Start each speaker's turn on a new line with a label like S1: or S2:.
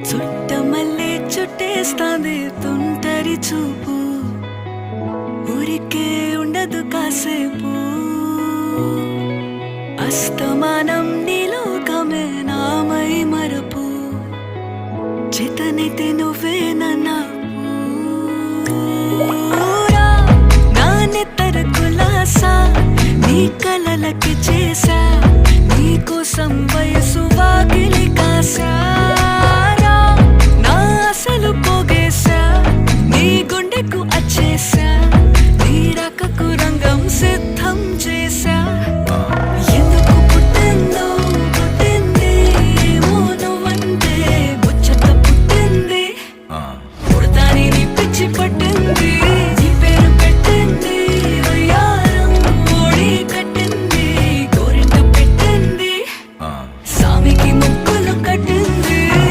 S1: చుట్టమల్లే చుట్టేస్తాంది తుంటరి చూపు, ఊరికే ఉండదు కాసేపు. అస్తమానం నీలోకమే నామై మరపు, చేతనైతే నువ్వే నన్నా నాన్నెత్తర కులాసా నీ కలలకి చేసా, నీకోసం వయసు వాకిలి కాసా.